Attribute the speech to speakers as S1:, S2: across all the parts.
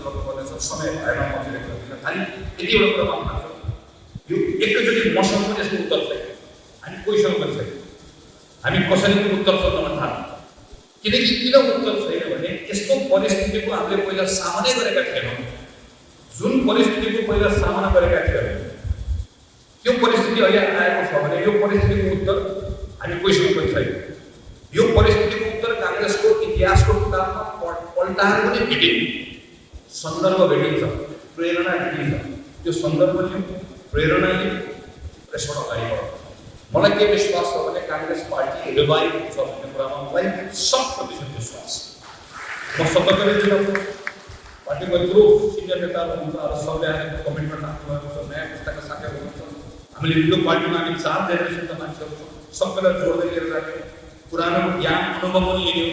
S1: गर्नुपर्नेछ, समय भएन म धेरै कुरा दिन। खालि यति एउटा कुरा मात्र छ, यो एकैचोटि मसँग पनि यसको उत्तर छैन, हामी कोहीसँग पनि छैन, हामी कसैले पनि उत्तर खोज्न थाल्नु। किनकि किन उत्तर छैन भने यस्तो परिस्थितिको हामीले पहिला सामना गरेका थिएनौँ। जुन परिस्थितिको पहिला सामना गरेका थियौँ त्यो परिस्थिति अहिले आएको छ भने यो परिस्थितिको उत्तर हामी कोहीसँग पनि छैन। यो परिस्थितिको उत्तर काङ्ग्रेसको इतिहासको किताबमा पल्टाएर पनि भेटिन्छ, सन्दर्भ भेटिन्छ, प्रेरणा भेटिन्छ। त्यो सन्दर्भले प्रेरणाले यसबाट अगाडि बढ्छ। मलाई के विश्वास छ भने काङ्ग्रेस पार्टी रिभाइभ हुन्छ भन्ने कुरामा मलाई 100% विश्वास छ। म सबैले दिन्छु पार्टीको यत्रो सिनियर नेताहरू हुनुहुन्छ, अब सबले आएको कमिटमेन्ट राख्नुभएको छ, नयाँ पुस्ताका साथीहरू हुनुहुन्छ। हामीले यो पार्टीमा हामी 4 जेनेरेसनका मान्छेहरू छौँ, सबैलाई जोड्दै लिएर राख्यौँ, पुरानो ज्ञान अनुभव पनि लियौँ,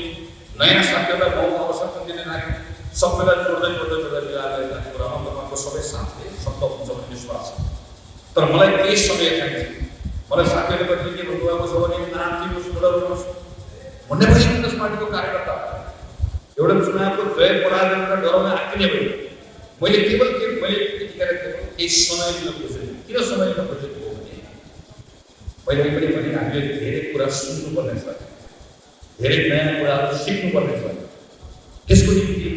S1: नयाँ साथीहरूलाई मौका अवसर पनि दिने राख्यौँ, सबैलाई जोड्दै मिलाएर राख्ने कुरामा तपाईँको सबै साथले शब्द हुन्छ भन्ने विश्वास छ। तर मलाई केही समय चाहिन्छ। मलाई साथीहरूले कति के भन्नुभएको छ भने नाम दिनुहोस्, बोलाउनुहोस् भन्ने पनि काङ्ग्रेस पार्टीको कार्यकर्ता एउटा चुनावको जय पराजयका डरमा आँकिने भयो। मैले केवल यतिखेर केही समय दिन खोजेँ। किन समय दिन खोजेको हो भने पहिले पनि भने हामीले धेरै कुरा सुन्नुपर्ने छ, धेरै नयाँ कुराहरू सिक्नुपर्ने छ। त्यसको निम्ति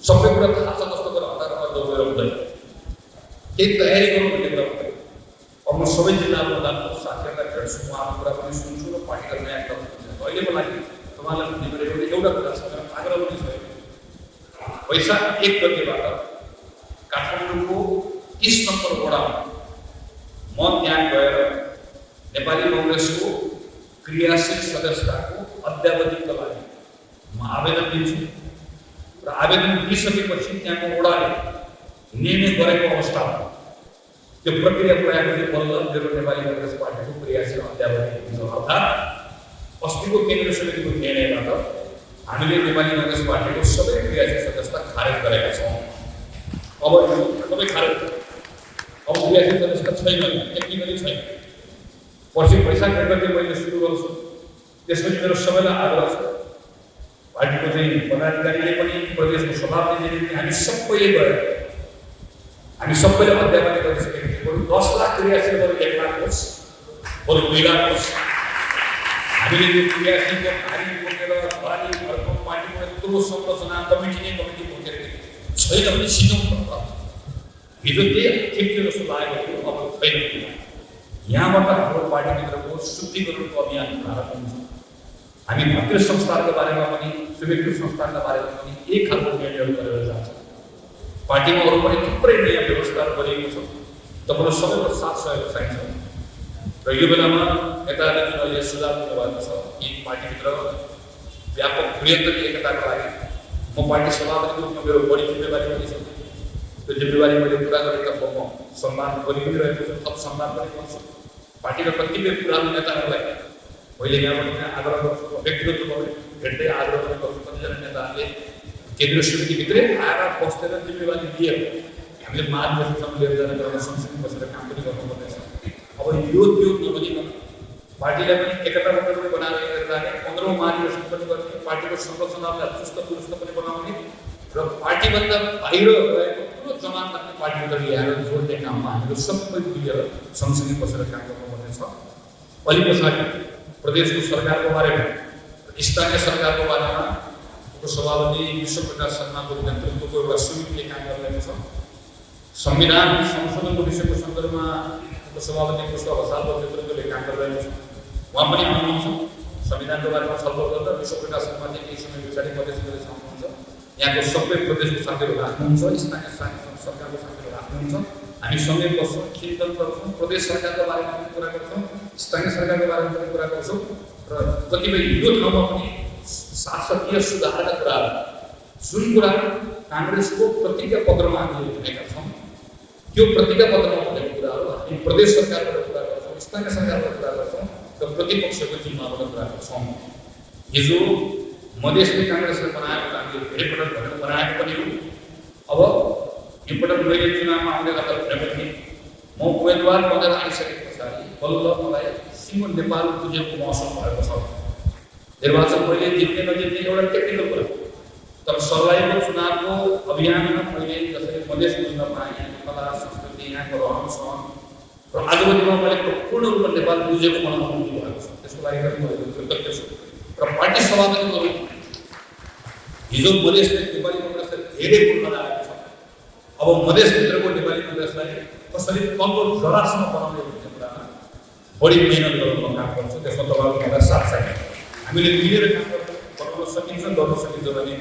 S1: सबै कुरा थाहा छ जस्तो गरेर हतारमा दौडेर हुँदैन, केही तयारी गरौँ भन्ने कुरा हुँदैन। अब म सबै जिल्लामा जान्छु, साथीहरूलाई भेट्छु, उहाँको कुरा पनि सुन्छु र पार्टीका नयाँ कुरा अहिलेको लागि तपाईँलाई भन्ने गरेको एउटा कुरा छ, मेरो आग्रह पनि छ। वैशाख 1 गतेबाट काठमाडौँको 30 नम्बर वडामा म त्यहाँ गएर नेपाली काङ्ग्रेसको क्रियाशील सदस्यताको अद्यावधिकका लागि म आवेदन दिन्छु र आवेदन दिइसकेपछि त्यहाँको वडाले निर्णय गरेको अवस्थामा त्यो प्रक्रिया पुरा गर्ने बल्ल मेरो नेपाली काङ्ग्रेस पार्टीको क्रियाशील अद्यावधिक हुन्छ। अर्थात् अस्तिको केन्द्रीय समितिको निर्णयबाट हामीले नेपाली काङ्ग्रेस पार्टीको सबै क्रियाशील सदस्यता खारेज गरेका छौँ। अब सबै खारेज, अब क्रियाशील सदस्यता छैन, टेक्निकली छैन। पछि वैशाख 1 गते मैले सुरु गर्छु। त्यसपछि मेरो सबैलाई आग्रह छ, पार्टीको चाहिँ पदाधिकारीले पनि प्रदेशको सभापतिले पनि हामी सबैले गएर हामी सबैले अध्यापन गरिसकेको थियौँ। 10 लाख क्रियाशील 1 लाख होस्, 2 लाख होस्। हामीले यो क्रियाशीलको भारी बोकेर पार्टी घरको पार्टीको यत्रो संरचना कमिटी बोकेर छैन भने सिधौँ पर्छ। हिजो त्यही ठिक जस्तो लागेको थियो, अब छैन। यहाँबाट हाम्रो पार्टीभित्रको शुद्धिकरणको अभियान प्रारम्भ हुन्छ। हामी भातृ संस्थानको बारेमा पनि स्वीकृत संस्थानका बारेमा पनि एक खालको निर्णयहरू गरेर जान्छौँ। पार्टीमा अरू पनि थुप्रै नयाँ व्यवस्थाहरू गरिएको छ, तपाईँलाई सबैको साथ सहयोग चाहिन्छ। र यो बेलामा नेताहरूले जुन अहिले सुझाव दिनुभएको छ कि पार्टीभित्र व्यापक बृहत्तर एकताको लागि म पार्टी सभापतिको रूपमा मेरो बढी जिम्मेवारी पनि छ। त्यो जिम्मेवारी मैले पुरा गरेका म सम्मान गरिरहेको छु, थप सम्मान पनि गर्छु। पार्टीका कतिपय पुरानो नेताहरूलाई मैले यहाँबाट आग्रह गर्छु, व्यक्तिगत रूपमा भेट्दै आग्रह पनि गर्छु। कतिजना नेताहरूले केन्द्रीय समितिभित्रै आएर बसेर जिम्मेवारी लिएर हामीले मार्गदर्शनसम्म लिएर जाने क्रममा सँगसँगै बसेर काम पनि गर्नुपर्नेछ। अब यो त्यो नभनिकन पार्टीलाई पनि एकताबद्ध बनाएर लिएर जाने, 15औं मार्गदर्शन पनि गर्ने, पार्टीको संरचनालाई चुस्त दुरुस्त पनि बनाउने र पार्टीभन्दा बाहिर रहेको ठुलो जमातलाई पार्टीभित्र ल्याएर जोड्ने काममा हामीहरू सबै मिलेर सँगसँगै बसेर काम गर्नुपर्नेछ। अलि पछाडि प्रदेशको सरकारको बारेमा, स्थानीय सरकारको बारेमा सभापति विश्वप्रकाश शर्माको नेतृत्वको एउटा समितिले काम गरिरहेको छ। संविधान संशोधनको विषयको सन्दर्भमा सभापति पुष्प भसालको नेतृत्वले काम गरिरहेको छ। उहाँ पनि आउनुहुन्छ संविधानको बारेमा छलफल गर्दा। विश्वप्रकाश शर्माले केही समय पछाडि प्रदेश आउनुहुन्छ। यहाँको सबै प्रदेशको साथीहरू राख्नुहुन्छ, स्थानीय सरकारको साथीहरू राख्नुहुन्छ। हामी सँगै बस्छौँ, चिन्तन गर्छौँ, प्रदेश सरकारको बारेमा पनि कुरा गर्छौँ, स्थानीय सरकारको बारेमा पनि कुरा गर्छौँ र कतिपय यो ठाउँमा पनि शासकीय सुधारका कुराहरू जुन कुरा काङ्ग्रेसको प्रतिज्ञा पत्रमा हामीले भनेका छौँ, त्यो प्रतिज्ञा पत्रमा भनेको कुराहरू हामी प्रदेश सरकारबाट कुरा गर्छौँ, स्थानीय सरकारबाट कुरा गर्छौँ र प्रतिपक्षको जिम्माबाट कुरा गर्छौँ। हिजो मधेसले काङ्ग्रेसले बनाएको हामीले धेरैपटक भनेर बनाएको पनि हो। अब एकपटक मैले चुनावमा आउने गर्दा भनेपछि म उम्मेदवार बनेर आइसके पछाडि बल्ल मलाई सिङ्गो नेपाल बुझेको महसुस भएको छ। निर्वाचन पहिले जित्ने नजित्ने एउटा टेक्निकल कुरा, तर सर्लाहीको चुनावको अभियानमा मैले जसरी मधेस बुझ्न पाएँ, यहाँको कला संस्कृति, यहाँको रहन सहन र आजको दिनमा मैले पूर्ण रूपमा नेपाल बुझेको मलाई अनुभूति भएको छ। त्यसको लागि पनि म कृतज्ञ छु र पार्टी सभापतिको रूपमा हिजो मधेसले नेपाली कङ्ग्रेसलाई धेरै बोल्न लागेको छ। अब मधेसभित्रको नेपाली कङ्ग्रेसलाई कसरी कमजोर जरासम्म बनाउने भन्ने कुरामा बढी मेहनत गर्न म काम गर्छु। त्यसमा तपाईँको मलाई साथ चाहिन्छ। हामीले मिलेर काम गर्न सकिन्छ, गर्न सकिन्छ भने